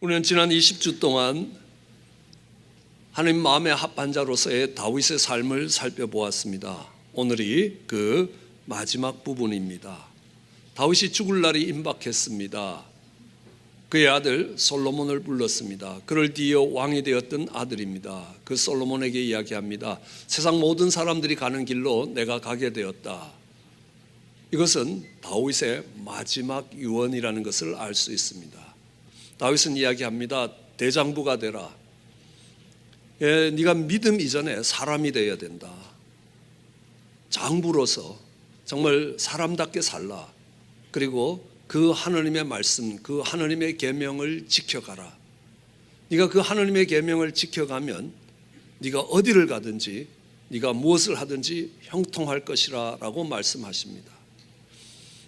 우리는 지난 20주 동안 하나님 마음의 합한 자로서의 다윗의 삶을 살펴보았습니다. 오늘이 그 마지막 부분입니다. 다윗이 죽을 날이 임박했습니다. 그의 아들 솔로몬을 불렀습니다. 그를 뒤이어 왕이 되었던 아들입니다. 그 솔로몬에게 이야기합니다. 세상 모든 사람들이 가는 길로 내가 가게 되었다. 이것은 다윗의 마지막 유언이라는 것을 알 수 있습니다. 다윗은 이야기합니다. 대장부가 되라. 네가 믿음 이전에 사람이 되어야 된다. 장부로서 정말 사람답게 살라. 그리고 그 하나님의 말씀, 그 하나님의 계명을 지켜가라. 네가 그 하나님의 계명을 지켜가면 네가 어디를 가든지 네가 무엇을 하든지 형통할 것이라 라고 말씀하십니다.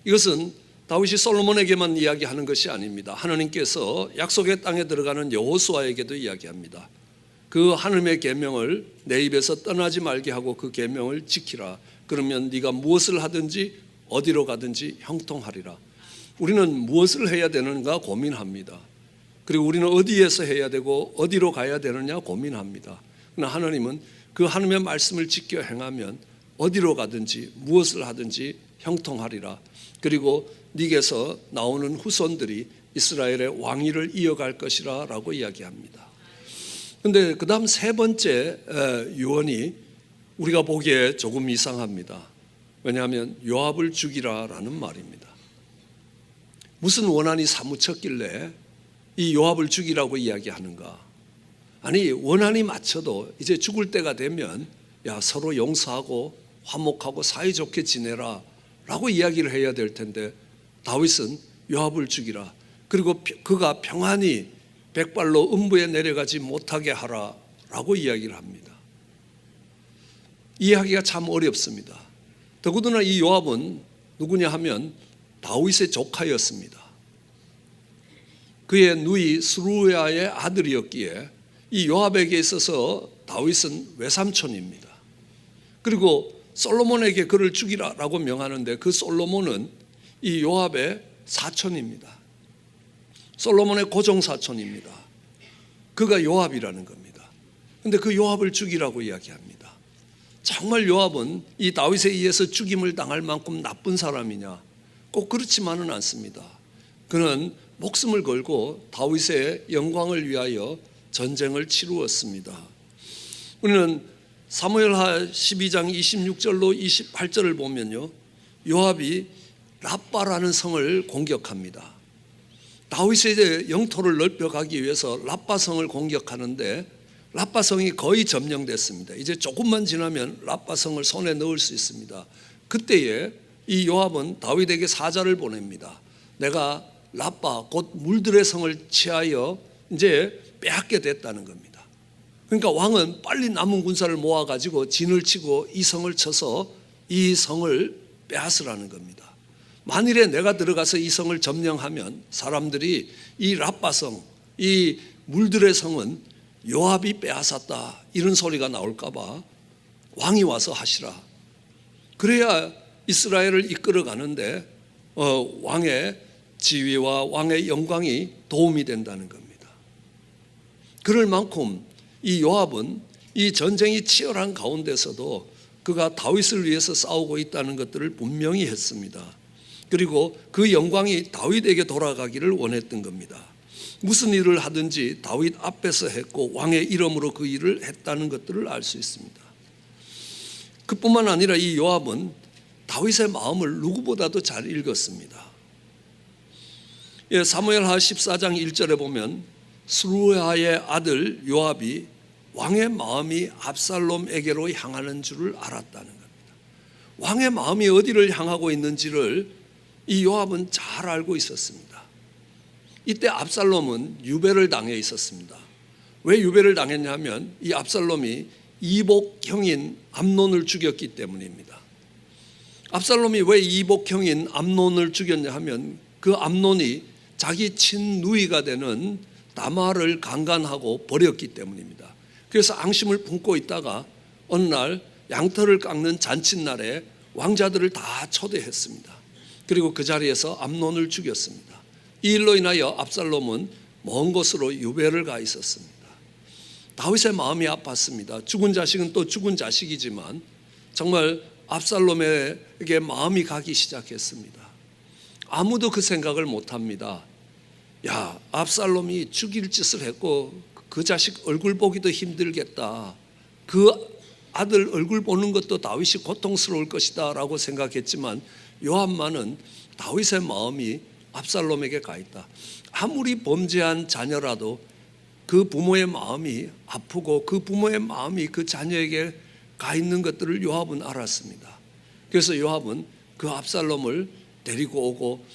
이것은 다윗이 솔로몬에게만 이야기하는 것이 아닙니다. 하나님께서 약속의 땅에 들어가는 여호수아에게도 이야기합니다. 그 하나님의 계명을 내 입에서 떠나지 말게 하고 그 계명을 지키라. 그러면 네가 무엇을 하든지 어디로 가든지 형통하리라. 우리는 무엇을 해야 되는가 고민합니다. 그리고 우리는 어디에서 해야 되고 어디로 가야 되느냐 고민합니다. 그러나 하나님은 그 하나님의 말씀을 지켜 행하면 어디로 가든지 무엇을 하든지 형통하리라. 그리고 네게서 나오는 후손들이 이스라엘의 왕위를 이어갈 것이라 라고 이야기합니다. 그런데 그 다음 세 번째 유언이 우리가 보기에 조금 이상합니다. 왜냐하면 요압을 죽이라 라는 말입니다. 무슨 원한이 사무쳤길래 이 요압을 죽이라고 이야기하는가? 아니, 원한이 맞춰도 이제 죽을 때가 되면 야, 서로 용서하고 화목하고 사이좋게 지내라 라고 이야기를 해야 될 텐데 다윗은 요압을 죽이라. 그리고 그가 평안히 백발로 음부에 내려가지 못하게 하라 라고 이야기를 합니다. 이해하기가 참 어렵습니다. 더구나 이 요압은 누구냐 하면 다윗의 조카였습니다. 그의 누이 스루야의 아들이었기에 이 요압에게 있어서 다윗은 외삼촌입니다. 그리고 솔로몬에게 그를 죽이라라고 명하는데 그 솔로몬은 이 요압의 사촌입니다. 솔로몬의 고종사촌입니다. 그가 요압이라는 겁니다. 그런데 그 요압을 죽이라고 이야기합니다. 정말 요압은 이 다윗에 의해서 죽임을 당할 만큼 나쁜 사람이냐? 꼭 그렇지만은 않습니다. 그는 목숨을 걸고 다윗의 영광을 위하여 전쟁을 치루었습니다. 우리는 사무엘하 12장 26절로 28절을 보면요, 요압이 랍바라는 성을 공격합니다. 다윗의 영토를 넓혀가기 위해서 랍바성을 공격하는데 랍바성이 거의 점령됐습니다. 이제 조금만 지나면 랍바성을 손에 넣을 수 있습니다. 그때에 이 요압은 다윗에게 사자를 보냅니다. 내가 랍바 곧 물들의 성을 취하여 이제 빼앗게 됐다는 겁니다. 그러니까 왕은 빨리 남은 군사를 모아가지고 진을 치고 이 성을 쳐서 이 성을 빼앗으라는 겁니다. 만일에 내가 들어가서 이 성을 점령하면 사람들이 이 랍바성, 이 물들의 성은 요압이 빼앗았다 이런 소리가 나올까 봐 왕이 와서 하시라. 그래야 이스라엘을 이끌어 가는데 왕의 지위와 왕의 영광이 도움이 된다는 겁니다. 그럴 만큼 이 요압은 이 전쟁이 치열한 가운데서도 그가 다윗을 위해서 싸우고 있다는 것들을 분명히 했습니다. 그리고 그 영광이 다윗에게 돌아가기를 원했던 겁니다. 무슨 일을 하든지 다윗 앞에서 했고 왕의 이름으로 그 일을 했다는 것들을 알 수 있습니다. 그뿐만 아니라 이 요압은 다윗의 마음을 누구보다도 잘 읽었습니다. 사무엘하 14장 1절에 보면 스루야의 아들 요압이 왕의 마음이 압살롬에게로 향하는 줄을 알았다는 겁니다. 왕의 마음이 어디를 향하고 있는지를 이 요압은 잘 알고 있었습니다. 이때 압살롬은 유배를 당해 있었습니다. 왜 유배를 당했냐면 이 압살롬이 이복형인 암논을 죽였기 때문입니다. 압살롬이 왜 이복형인 암논을 죽였냐 하면 그 암논이 자기 친누이가 되는 다말을 강간하고 버렸기 때문입니다. 그래서 앙심을 품고 있다가 어느 날 양털을 깎는 잔칫날에 왕자들을 다 초대했습니다. 그리고 그 자리에서 암논을 죽였습니다. 이 일로 인하여 압살롬은 먼 곳으로 유배를 가 있었습니다. 다윗의 마음이 아팠습니다. 죽은 자식은 또 죽은 자식이지만 정말 압살롬에게 마음이 가기 시작했습니다. 아무도 그 생각을 못합니다. 야, 압살롬이 죽일 짓을 했고 그 자식 얼굴 보기도 힘들겠다. 그 아들 얼굴 보는 것도 다윗이 고통스러울 것이다 라고 생각했지만 요압만은 다윗의 마음이 압살롬에게 가 있다. 아무리 범죄한 자녀라도 그 부모의 마음이 아프고 그 부모의 마음이 그 자녀에게 가 있는 것들을 요압은 알았습니다. 그래서 요압은 그 압살롬을 데리고 오고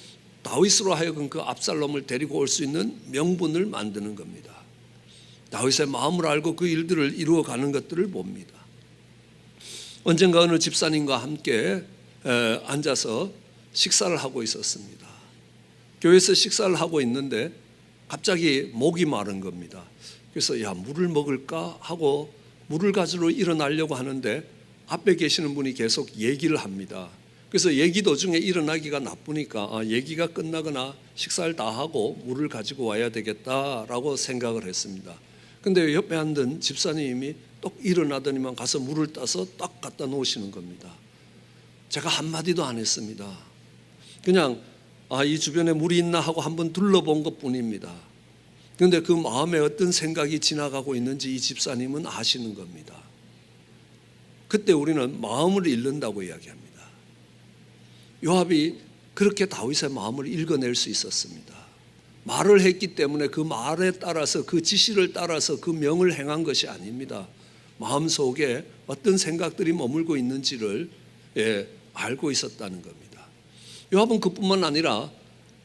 다윗으로 하여금 그 압살롬을 데리고 올 수 있는 명분을 만드는 겁니다. 다윗의 마음을 알고 그 일들을 이루어가는 것들을 봅니다. 언젠가 어느 집사님과 함께 앉아서 식사를 하고 있었습니다. 교회에서 식사를 하고 있는데 갑자기 목이 마른 겁니다. 그래서 야, 물을 먹을까 하고 물을 가지러 일어나려고 하는데 앞에 계시는 분이 계속 얘기를 합니다. 그래서 얘기 도중에 일어나기가 나쁘니까 얘기가 끝나거나 식사를 다 하고 물을 가지고 와야 되겠다라고 생각을 했습니다. 근데 옆에 앉은 집사님이 똑 일어나더니만 가서 물을 따서 딱 갖다 놓으시는 겁니다. 제가 한마디도 안 했습니다. 그냥 이 주변에 물이 있나 하고 한번 둘러본 것뿐입니다. 그런데 그 마음에 어떤 생각이 지나가고 있는지 이 집사님은 아시는 겁니다. 그때 우리는 마음을 읽는다고 이야기합니다. 요압이 그렇게 다윗의 마음을 읽어낼 수 있었습니다. 말을 했기 때문에 그 말에 따라서 그 지시를 따라서 그 명을 행한 것이 아닙니다. 마음속에 어떤 생각들이 머물고 있는지를 알고 있었다는 겁니다. 요압은 그뿐만 아니라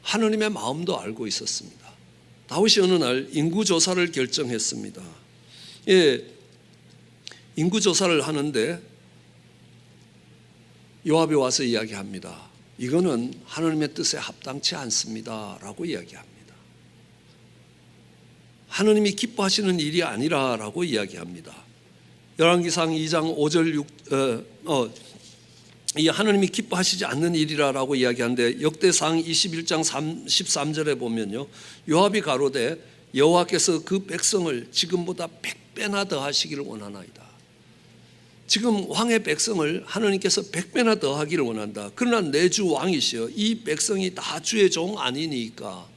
하느님의 마음도 알고 있었습니다. 다윗이 어느 날 인구조사를 결정했습니다. 인구조사를 하는데 요압이 와서 이야기합니다. 이거는 하느님의 뜻에 합당치 않습니다 라고 이야기합니다. 하느님이 기뻐하시는 일이 아니라 라고 이야기합니다. 열왕기상 2장 5절 이 하느님이 기뻐하시지 않는 일이라 라고 이야기하는데 역대상 21장 13절에 보면요, 요압이 가로되 여호와께서 그 백성을 지금보다 100배나 더 하시기를 원하나이다. 지금 왕의 백성을 하느님께서 100배나 더 하기를 원한다. 그러나 내 주 왕이시여 이 백성이 다 주의 종 아니니까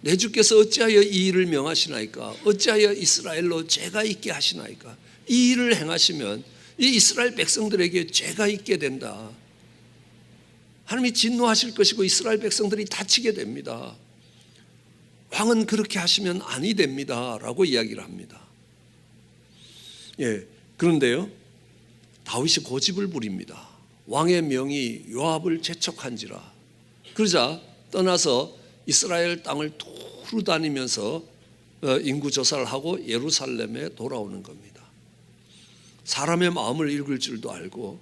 내 주께서 어찌하여 이 일을 명하시나이까? 어찌하여 이스라엘로 죄가 있게 하시나이까? 이 일을 행하시면 이 이스라엘 백성들에게 죄가 있게 된다. 하나님이 진노하실 것이고 이스라엘 백성들이 다치게 됩니다. 왕은 그렇게 하시면 아니 됩니다 라고 이야기를 합니다. 그런데요, 다윗이 고집을 부립니다. 왕의 명이 요압을 재촉한지라. 그러자 떠나서 이스라엘 땅을 두루 다니면서 인구조사를 하고 예루살렘에 돌아오는 겁니다. 사람의 마음을 읽을 줄도 알고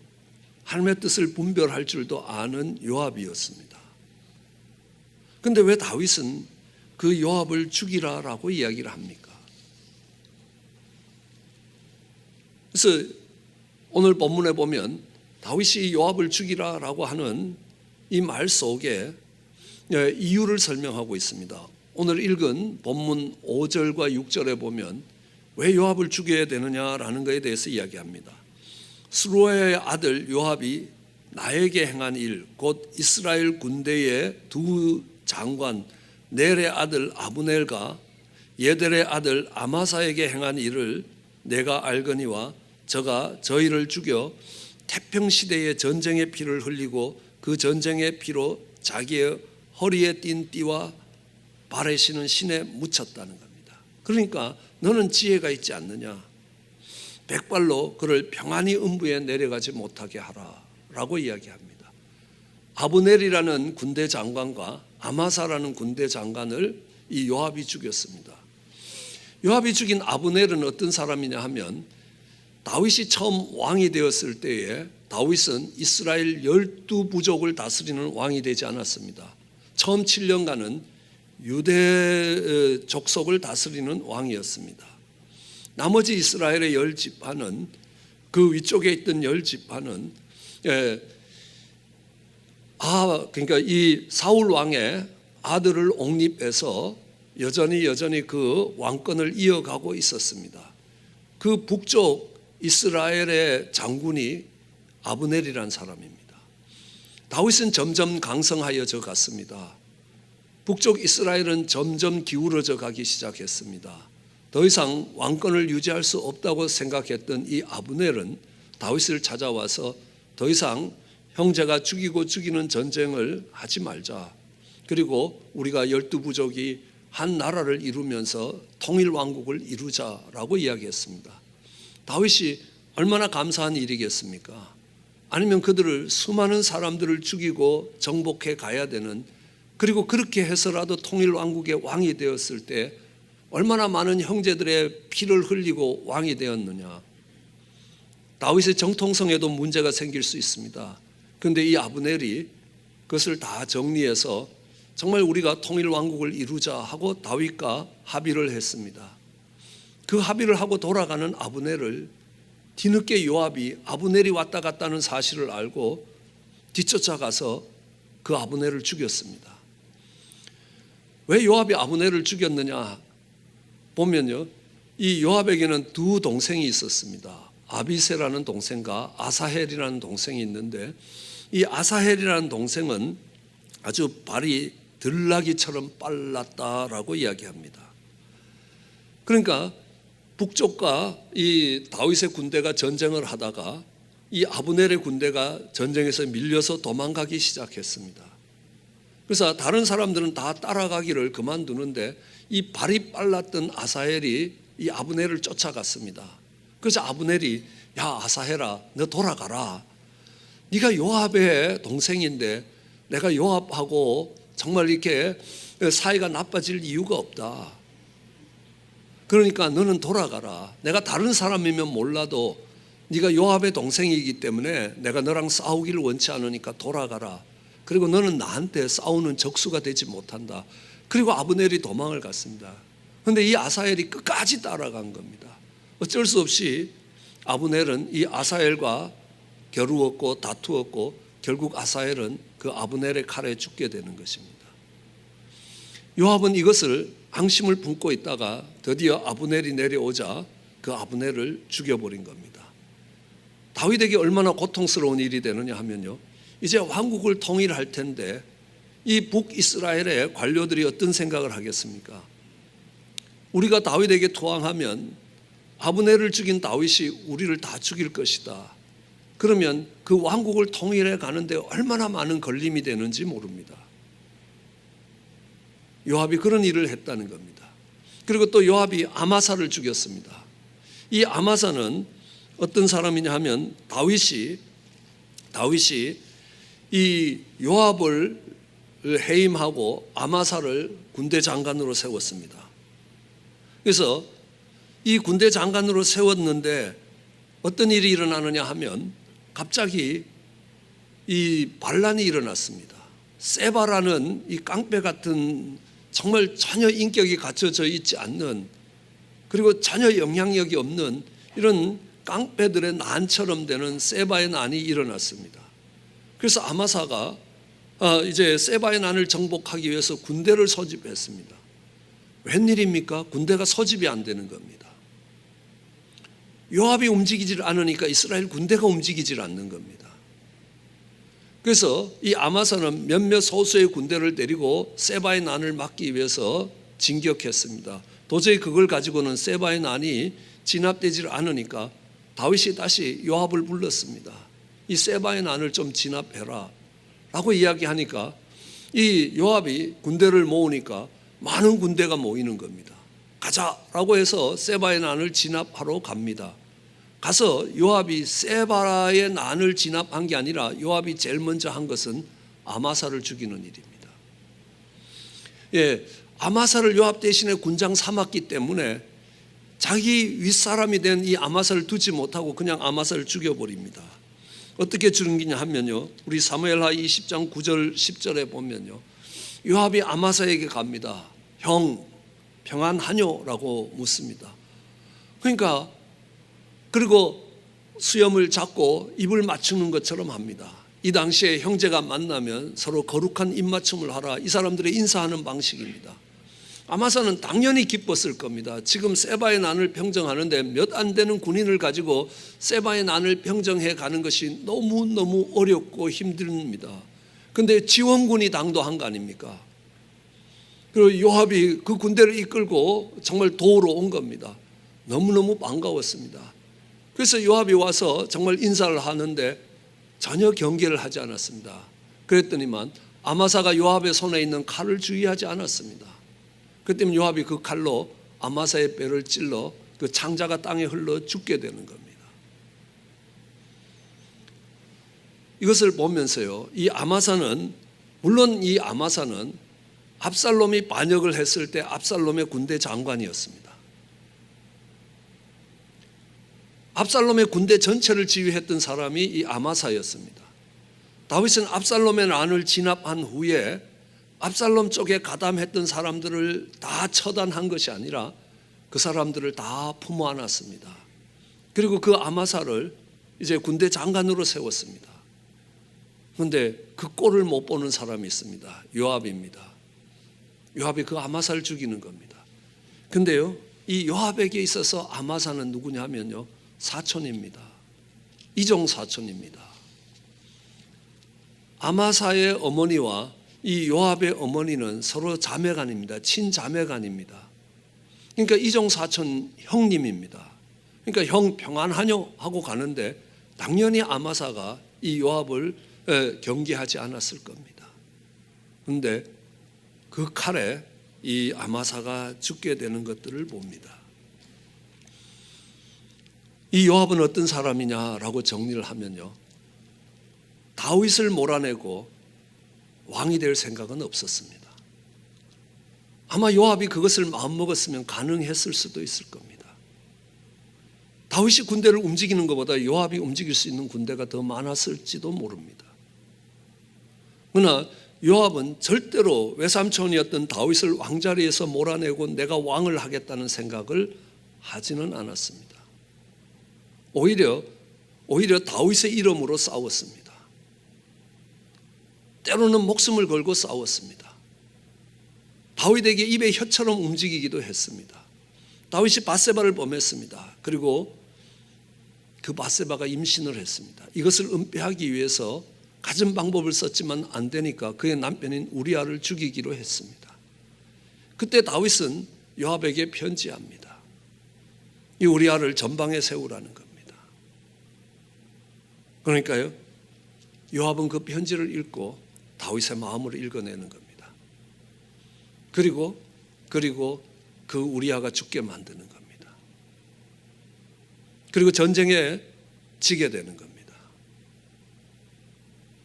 하나님의 뜻을 분별할 줄도 아는 요압이었습니다. 그런데 왜 다윗은 그 요압을 죽이라라고 이야기를 합니까? 그래서 오늘 본문에 보면 다윗이 요압을 죽이라라고 하는 이 말 속에 이유를 설명하고 있습니다. 오늘 읽은 본문 5절과 6절에 보면 왜 요압을 죽여야 되느냐라는 것에 대해서 이야기합니다. 스루야의 아들 요압이 나에게 행한 일, 곧 이스라엘 군대의 두 장관 넬의 아들 아브넬과 예델의 아들 아마사에게 행한 일을 내가 알거니와 저가 저희를 죽여 태평시대의 전쟁의 피를 흘리고 그 전쟁의 피로 자기의 허리에 띈 띠와 발에 신은 신에 묻혔다는 겁니다. 그러니까 너는 지혜가 있지 않느냐? 백발로 그를 평안히 음부에 내려가지 못하게 하라 라고 이야기합니다. 아브넬이라는 군대 장관과 아마사라는 군대 장관을 이 요압이 죽였습니다. 요압이 죽인 아브넬은 어떤 사람이냐 하면 다윗이 처음 왕이 되었을 때에 다윗은 이스라엘 12부족을 다스리는 왕이 되지 않았습니다. 처음 7년간은 유대 족속을 다스리는 왕이었습니다. 나머지 이스라엘의 10지파는 그 위쪽에 있던 10지파는 그러니까 이 사울 왕의 아들을 옹립해서 여전히 그 왕권을 이어가고 있었습니다. 그 북쪽 이스라엘의 장군이 아브넬이라는 사람입니다. 다윗은 점점 강성하여져 갔습니다. 북쪽 이스라엘은 점점 기울어져 가기 시작했습니다. 더 이상 왕권을 유지할 수 없다고 생각했던 이 아브넬은 다윗을 찾아와서 더 이상 형제가 죽이고 죽이는 전쟁을 하지 말자. 그리고 우리가 12부족이 한 나라를 이루면서 통일왕국을 이루자라고 이야기했습니다. 다윗이 얼마나 감사한 일이겠습니까? 아니면 그들을 수많은 사람들을 죽이고 정복해 가야 되는, 그리고 그렇게 해서라도 통일왕국의 왕이 되었을 때 얼마나 많은 형제들의 피를 흘리고 왕이 되었느냐. 다윗의 정통성에도 문제가 생길 수 있습니다. 그런데 이 아브넬이 그것을 다 정리해서 정말 우리가 통일왕국을 이루자 하고 다윗과 합의를 했습니다. 그 합의를 하고 돌아가는 아브넬을 뒤늦게 요압이 아브넬이 왔다 갔다는 사실을 알고 뒤쫓아가서 그 아브넬을 죽였습니다. 왜 요압이 아브넬을 죽였느냐 보면요, 이 요압에게는 두 동생이 있었습니다. 아비새라는 동생과 아사헬이라는 동생이 있는데, 이 아사헬이라는 동생은 아주 발이 들나귀처럼 빨랐다라고 이야기합니다. 그러니까 북쪽과 이 다윗의 군대가 전쟁을 하다가 이 아브넬의 군대가 전쟁에서 밀려서 도망가기 시작했습니다. 그래서 다른 사람들은 다 따라가기를 그만두는데 이 발이 빨랐던 아사헬이 이 아브넬을 쫓아갔습니다. 그래서 아브넬이 야 아사헬아 너 돌아가라. 네가 요압의 동생인데 내가 요압하고 정말 이렇게 사이가 나빠질 이유가 없다. 그러니까 너는 돌아가라. 내가 다른 사람이면 몰라도 네가 요압의 동생이기 때문에 내가 너랑 싸우기를 원치 않으니까 돌아가라. 그리고 너는 나한테 싸우는 적수가 되지 못한다. 그리고 아브넬이 도망을 갔습니다. 그런데 이 아사헬이 끝까지 따라간 겁니다. 어쩔 수 없이 아브넬은 이 아사헬과 겨루었고 다투었고 결국 아사헬은 그 아브넬의 칼에 죽게 되는 것입니다. 요압은 이것을 앙심을 품고 있다가 드디어 아브넬이 내려오자 그 아브넬을 죽여버린 겁니다. 다윗에게 얼마나 고통스러운 일이 되느냐 하면요, 이제 왕국을 통일할 텐데 이 북이스라엘의 관료들이 어떤 생각을 하겠습니까? 우리가 다윗에게 투항하면 아브넬을 죽인 다윗이 우리를 다 죽일 것이다. 그러면 그 왕국을 통일해 가는데 얼마나 많은 걸림이 되는지 모릅니다. 요압이 그런 일을 했다는 겁니다. 그리고 또 요압이 아마사를 죽였습니다. 이 아마사는 어떤 사람이냐 하면 다윗이 이 요압을 해임하고 아마사를 군대 장관으로 세웠습니다. 그래서 이 군대 장관으로 세웠는데 어떤 일이 일어나느냐 하면 갑자기 이 반란이 일어났습니다. 세바라는 이 깡패 같은 정말 전혀 인격이 갖춰져 있지 않는, 그리고 전혀 영향력이 없는 이런 깡패들의 난처럼 되는 세바의 난이 일어났습니다. 그래서 아마사가 이제 세바의 난을 정복하기 위해서 군대를 소집했습니다. 웬일입니까? 군대가 소집이 안 되는 겁니다. 요압이 움직이질 않으니까 이스라엘 군대가 움직이질 않는 겁니다. 그래서 이 아마사는 몇몇 소수의 군대를 데리고 세바의 난을 막기 위해서 진격했습니다. 도저히 그걸 가지고는 세바의 난이 진압되질 않으니까 다윗이 다시 요압을 불렀습니다. 이 세바의 난을 좀 진압해라 라고 이야기하니까 이 요압이 군대를 모으니까 많은 군대가 모이는 겁니다. 가자라고 해서 세바의 난을 진압하러 갑니다. 가서 요압이 세바의 난을 진압한 게 아니라 요압이 제일 먼저 한 것은 아마사를 죽이는 일입니다. 예, 아마사를 요압 대신에 군장 삼았기 때문에 자기 윗사람이 된 이 아마사를 두지 못하고 그냥 아마사를 죽여버립니다. 어떻게 죽이냐 하면요, 우리 사무엘하 20장 9절 10절에 보면요, 요압이 아마사에게 갑니다. 형 평안하뇨? 라고 묻습니다. 그러니까 그리고 수염을 잡고 입을 맞추는 것처럼 합니다. 이 당시에 형제가 만나면 서로 거룩한 입맞춤을 하라, 이 사람들의 인사하는 방식입니다. 아마사는 당연히 기뻤을 겁니다. 지금 세바의 난을 평정하는데 몇 안 되는 군인을 가지고 세바의 난을 평정해 가는 것이 너무너무 어렵고 힘듭니다. 그런데 지원군이 당도한 거 아닙니까? 그리고 요압이 그 군대를 이끌고 정말 도우러 온 겁니다. 너무너무 반가웠습니다. 그래서 요압이 와서 정말 인사를 하는데 전혀 경계를 하지 않았습니다. 그랬더니만 아마사가 요압의 손에 있는 칼을 주의하지 않았습니다. 그 때문에 요압이 그 칼로 아마사의 뼈를 찔러 그 창자가 땅에 흘러 죽게 되는 겁니다. 이것을 보면서요, 이 아마사는, 물론 이 아마사는 압살롬이 반역을 했을 때 압살롬의 군대 장관이었습니다. 압살롬의 군대 전체를 지휘했던 사람이 이 아마사였습니다. 다윗은 압살롬의 난을 진압한 후에 압살롬 쪽에 가담했던 사람들을 다 처단한 것이 아니라 그 사람들을 다 품어 안았습니다. 그리고 그 아마사를 이제 군대 장관으로 세웠습니다. 그런데 그 꼴을 못 보는 사람이 있습니다. 요압입니다. 요압이 그 아마사를 죽이는 겁니다. 근데요, 이 요압에게 있어서 아마사는 누구냐면요, 사촌입니다. 이종 사촌입니다. 아마사의 어머니와 이 요압의 어머니는 서로 자매간입니다. 친자매간입니다. 그러니까 이종 사촌 형님입니다. 그러니까 형 평안하뇨 하고 가는데 당연히 아마사가 이 요압을 경계하지 않았을 겁니다. 그런데 그 칼에 이 아마사가 죽게 되는 것들을 봅니다. 이 요압은 어떤 사람이냐라고 정리를 하면요, 다윗을 몰아내고 왕이 될 생각은 없었습니다. 아마 요압이 그것을 마음먹었으면 가능했을 수도 있을 겁니다. 다윗이 군대를 움직이는 것보다 요압이 움직일 수 있는 군대가 더 많았을지도 모릅니다. 그러나 요압은 절대로 외삼촌이었던 다윗을 왕자리에서 몰아내고 내가 왕을 하겠다는 생각을 하지는 않았습니다. 오히려 다윗의 이름으로 싸웠습니다. 때로는 목숨을 걸고 싸웠습니다. 다윗에게 입에 혀처럼 움직이기도 했습니다. 다윗이 밧세바를 범했습니다. 그리고 그 밧세바가 임신을 했습니다. 이것을 은폐하기 위해서 갖은 방법을 썼지만 안 되니까 그의 남편인 우리아를 죽이기로 했습니다. 그때 다윗은 요압에게 편지합니다. 이 우리아를 전방에 세우라는 겁니다. 그러니까요, 요압은 그 편지를 읽고 다윗의 마음을 읽어내는 겁니다. 그리고 그 우리아가 죽게 만드는 겁니다. 그리고 전쟁에 지게 되는 겁니다.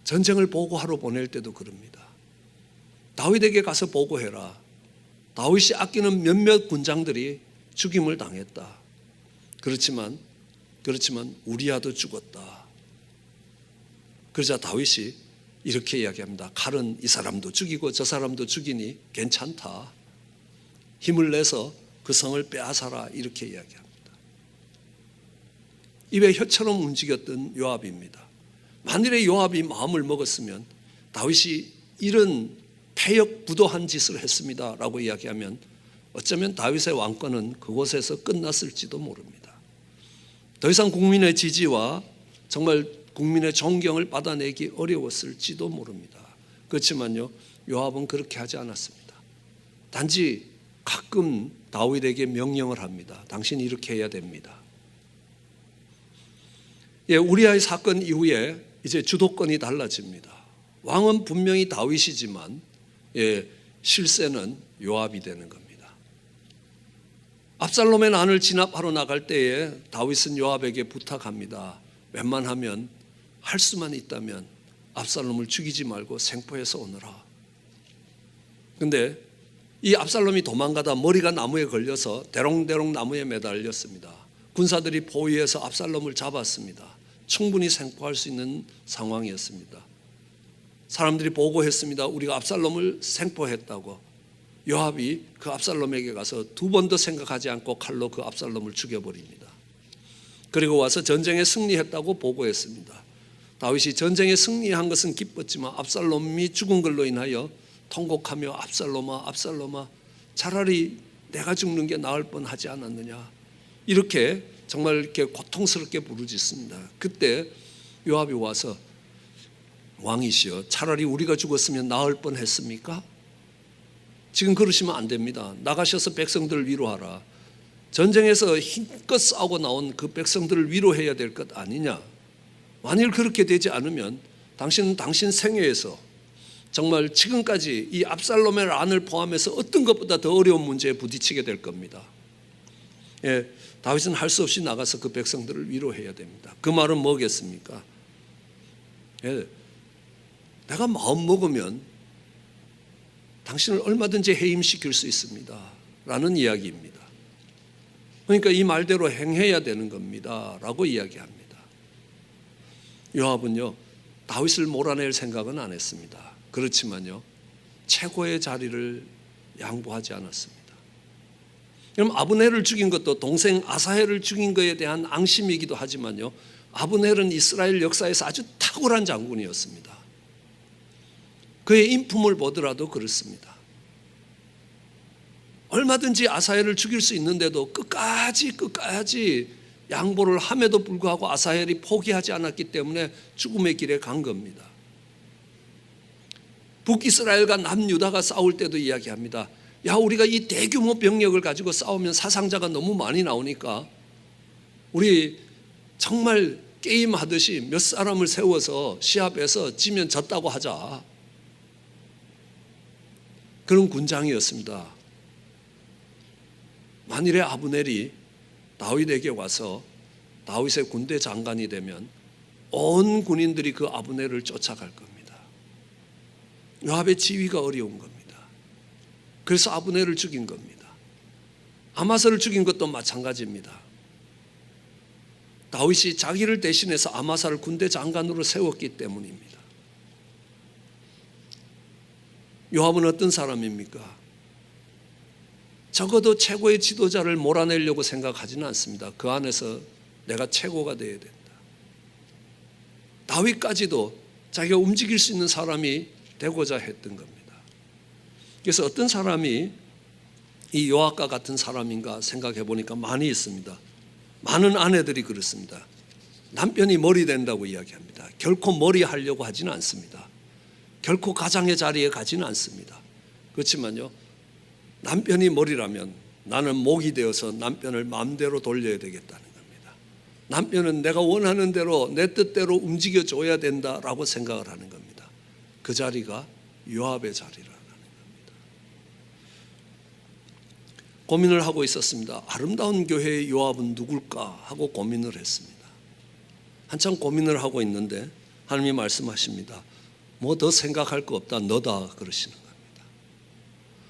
전쟁을 보고하러 보낼 때도 그럽니다. 다윗에게 가서 보고해라. 다윗이 아끼는 몇몇 군장들이 죽임을 당했다. 그렇지만 우리아도 죽었다. 그러자 다윗이 이렇게 이야기합니다. 칼은 이 사람도 죽이고 저 사람도 죽이니 괜찮다. 힘을 내서 그 성을 빼앗아라. 이렇게 이야기합니다. 입에 혀처럼 움직였던 요압입니다. 만일에 요압이 마음을 먹었으면 다윗이 이런 패역부도한 짓을 했습니다 라고 이야기하면 어쩌면 다윗의 왕권은 그곳에서 끝났을지도 모릅니다. 더 이상 국민의 지지와 정말 국민의 존경을 받아내기 어려웠을지도 모릅니다. 그렇지만요, 요압은 그렇게 하지 않았습니다. 단지 가끔 다윗에게 명령을 합니다. 당신이 이렇게 해야 됩니다. 우리아의 사건 이후에 이제 주도권이 달라집니다. 왕은 분명히 다윗이지만 실세는 요압이 되는 겁니다. 압살롬의 난을 진압하러 나갈 때에 다윗은 요압에게 부탁합니다. 웬만하면 할 수만 있다면 압살롬을 죽이지 말고 생포해서 오너라. 그런데 이 압살롬이 도망가다 머리가 나무에 걸려서 대롱대롱 나무에 매달렸습니다. 군사들이 포위해서 압살롬을 잡았습니다. 충분히 생포할 수 있는 상황이었습니다. 사람들이 보고했습니다. 우리가 압살롬을 생포했다고. 요압이 그 압살롬에게 가서 두 번도 생각하지 않고 칼로 그 압살롬을 죽여버립니다. 그리고 와서 전쟁에 승리했다고 보고했습니다. 다윗이 전쟁에 승리한 것은 기뻤지만 압살롬이 죽은 걸로 인하여 통곡하며 압살롬아 차라리 내가 죽는 게 나을 뻔하지 않았느냐. 이렇게 정말 이렇게 고통스럽게 부르짖습니다. 그때 요압이 와서 왕이시여, 차라리 우리가 죽었으면 나을 뻔했습니까? 지금 그러시면 안 됩니다. 나가셔서 백성들을 위로하라. 전쟁에서 힘껏 싸우고 나온 그 백성들을 위로해야 될 것 아니냐. 만일 그렇게 되지 않으면 당신은 당신 생애에서 정말 지금까지 이 압살롬의 란을 포함해서 어떤 것보다 더 어려운 문제에 부딪히게 될 겁니다. 예, 다윗은 할 수 없이 나가서 그 백성들을 위로해야 됩니다. 그 말은 뭐겠습니까? 예, 내가 마음 먹으면 당신을 얼마든지 해임시킬 수 있습니다 라는 이야기입니다. 그러니까 이 말대로 행해야 되는 겁니다 라고 이야기합니다. 요압은요, 다윗을 몰아낼 생각은 안 했습니다. 그렇지만요, 최고의 자리를 양보하지 않았습니다. 그럼 아브넬을 죽인 것도 동생 아사헬을 죽인 것에 대한 앙심이기도 하지만요, 아브넬은 이스라엘 역사에서 아주 탁월한 장군이었습니다. 그의 인품을 보더라도 그렇습니다. 얼마든지 아사헬을 죽일 수 있는데도 끝까지 양보를 함에도 불구하고 아사헬이 포기하지 않았기 때문에 죽음의 길에 간 겁니다. 북이스라엘과 남유다가 싸울 때도 이야기합니다. 야, 우리가 이 대규모 병력을 가지고 싸우면 사상자가 너무 많이 나오니까 우리 정말 게임하듯이 몇 사람을 세워서 시합에서 지면 졌다고 하자. 그런 군장이었습니다. 만일에 아브넬이 다윗에게 와서 다윗의 군대 장관이 되면 온 군인들이 그 아브넬을 쫓아갈 겁니다. 요압의 지위가 어려운 겁니다. 그래서 아브넬을 죽인 겁니다. 아마사를 죽인 것도 마찬가지입니다. 다윗이 자기를 대신해서 아마사를 군대 장관으로 세웠기 때문입니다. 요압은 어떤 사람입니까? 적어도 최고의 지도자를 몰아내려고 생각하지는 않습니다. 그 안에서 내가 최고가 되어야 된다. 다윗까지도 자기가 움직일 수 있는 사람이 되고자 했던 겁니다. 그래서 어떤 사람이 이 요압과 같은 사람인가 생각해 보니까 많이 있습니다. 많은 아내들이 그렇습니다. 남편이 머리 된다고 이야기합니다. 결코 머리 하려고 하지는 않습니다. 결코 가장의 자리에 가지는 않습니다. 그렇지만요, 남편이 머리라면 나는 목이 되어서 남편을 마음대로 돌려야 되겠다는 겁니다. 남편은 내가 원하는 대로 내 뜻대로 움직여줘야 된다라고 생각을 하는 겁니다. 그 자리가 요압의 자리라는 겁니다. 고민을 하고 있었습니다. 아름다운 교회의 요압은 누굴까 하고 고민을 했습니다. 한참 고민을 하고 있는데 하나님이 말씀하십니다. 뭐 더 생각할 거 없다, 너다 그러시는 겁니다.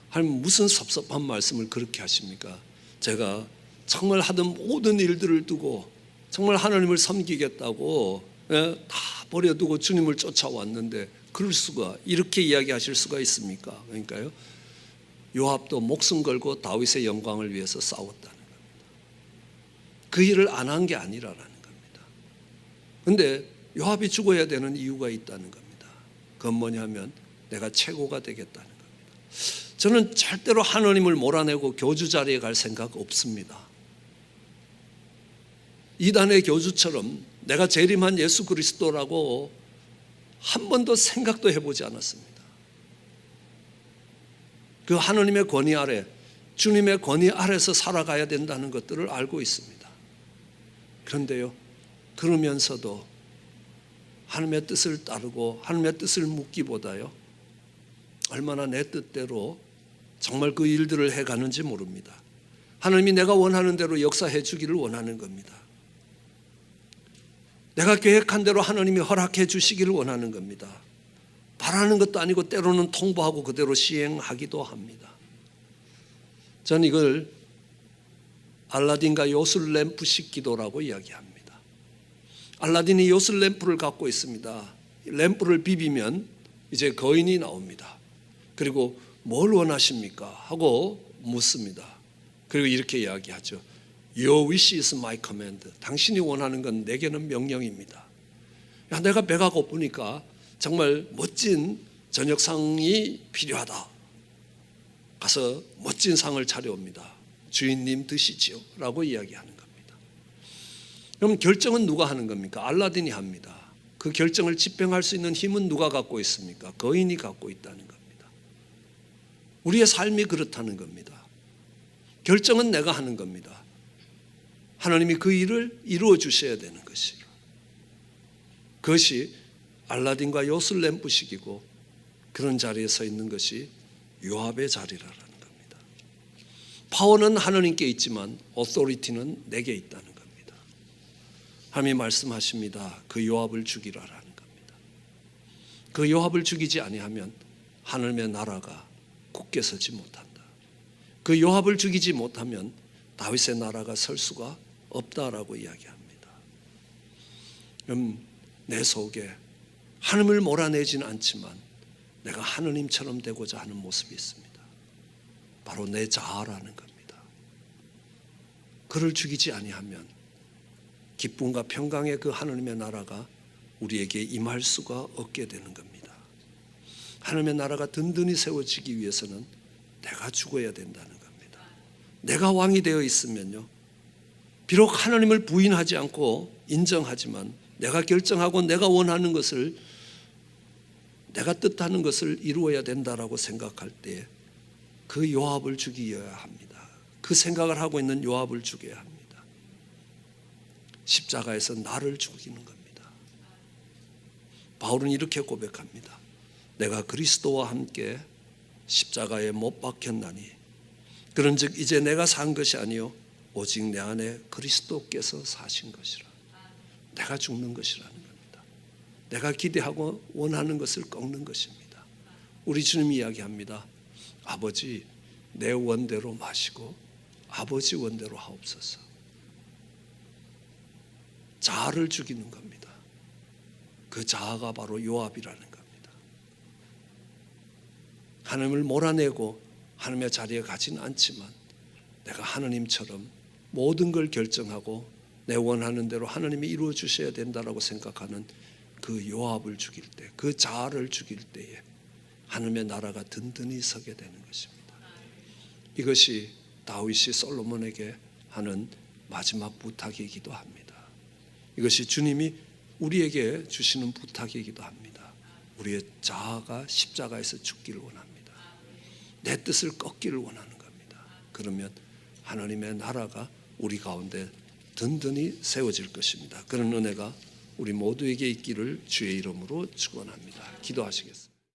하나님 무슨 섭섭한 말씀을 그렇게 하십니까? 제가 정말 하던 모든 일들을 두고 정말 하나님을 섬기겠다고 다 버려두고 주님을 쫓아왔는데 그럴 수가, 이렇게 이야기하실 수가 있습니까? 그러니까요, 요압도 목숨 걸고 다윗의 영광을 위해서 싸웠다는 겁니다. 그 일을 안 한 게 아니라는 겁니다. 그런데 요압이 죽어야 되는 이유가 있다는 겁니다. 그건 뭐냐면 내가 최고가 되겠다는 겁니다. 저는 절대로 하나님을 몰아내고 교주 자리에 갈 생각 없습니다. 이단의 교주처럼 내가 재림한 예수 그리스도라고 한 번도 생각도 해보지 않았습니다. 그 하나님의 권위 아래, 주님의 권위 아래서 살아가야 된다는 것들을 알고 있습니다. 그런데요, 그러면서도 하나님의 뜻을 따르고 하나님의 뜻을 묻기보다요, 얼마나 내 뜻대로 정말 그 일들을 해가는지 모릅니다. 하나님이 내가 원하는 대로 역사해 주기를 원하는 겁니다. 내가 계획한 대로 하나님이 허락해 주시기를 원하는 겁니다. 바라는 것도 아니고 때로는 통보하고 그대로 시행하기도 합니다. 저는 이걸 알라딘과 요술램프식 기도라고 이야기합니다. 알라딘이 요술램프를 갖고 있습니다. 램프를 비비면 이제 거인이 나옵니다. 그리고 뭘 원하십니까? 하고 묻습니다. 그리고 이렇게 이야기하죠. Your wish is my command. 당신이 원하는 건 내게는 명령입니다. 야, 내가 배가 고프니까 정말 멋진 저녁상이 필요하다. 가서 멋진 상을 차려옵니다. 주인님 드시지요 라고 이야기하는 겁니다. 그럼 결정은 누가 하는 겁니까? 알라딘이 합니다. 그 결정을 집행할 수 있는 힘은 누가 갖고 있습니까? 거인이 갖고 있다는 겁니다. 우리의 삶이 그렇다는 겁니다. 결정은 내가 하는 겁니다. 하나님이 그 일을 이루어 주셔야 되는 것이에요. 그것이 알라딘과 요술램프식이고, 그런 자리에 서 있는 것이 요압의 자리라는 겁니다. 파워는 하나님께 있지만 오토리티는 내게 있다는 겁니다. 하나님이 말씀하십니다. 그 요압을 죽이라라는 겁니다. 그 요압을 죽이지 아니하면 하나님의 나라가 굳게 서지 못한다. 그 요압을 죽이지 못하면 다윗의 나라가 설 수가 없다라고 이야기합니다. 그럼 내 속에 하나님을 몰아내지는 않지만 내가 하느님처럼 되고자 하는 모습이 있습니다. 바로 내 자아라는 겁니다. 그를 죽이지 아니하면 기쁨과 평강의 그 하느님의 나라가 우리에게 임할 수가 없게 되는 겁니다. 하느님의 나라가 든든히 세워지기 위해서는 내가 죽어야 된다는 겁니다. 내가 왕이 되어 있으면요, 비록 하나님을 부인하지 않고 인정하지만 내가 결정하고 내가 원하는 것을, 내가 뜻하는 것을 이루어야 된다라고 생각할 때 그 요압을 죽여야 합니다. 그 생각을 하고 있는 요압을 죽여야 합니다. 십자가에서 나를 죽이는 겁니다. 바울은 이렇게 고백합니다. 내가 그리스도와 함께 십자가에 못 박혔나니 그런즉 이제 내가 산 것이 아니요 오직 내 안에 그리스도께서 사신 것이라. 내가 죽는 것이라는 겁니다. 내가 기대하고 원하는 것을 꺾는 것입니다. 우리 주님이 이야기합니다. 아버지 내 원대로 마시고 아버지 원대로 하옵소서. 자아를 죽이는 겁니다. 그 자아가 바로 요압이라는 겁니다. 하나님을 몰아내고 하나님의 자리에 가지는 않지만 내가 하나님처럼 모든 걸 결정하고 내 원하는 대로 하나님이 이루어 주셔야 된다라고 생각하는 그 요압을 죽일 때, 그 자아를 죽일 때에 하나님의 나라가 든든히 서게 되는 것입니다. 이것이 다윗이 솔로몬에게 하는 마지막 부탁이기도 합니다. 이것이 주님이 우리에게 주시는 부탁이기도 합니다. 우리의 자아가 십자가에서 죽기를 원합니다. 내 뜻을 꺾기를 원하는 겁니다. 그러면 하나님의 나라가 우리 가운데 든든히 세워질 것입니다. 그런 은혜가 우리 모두에게 있기를 주의 이름으로 축원합니다. 기도하시겠습니다.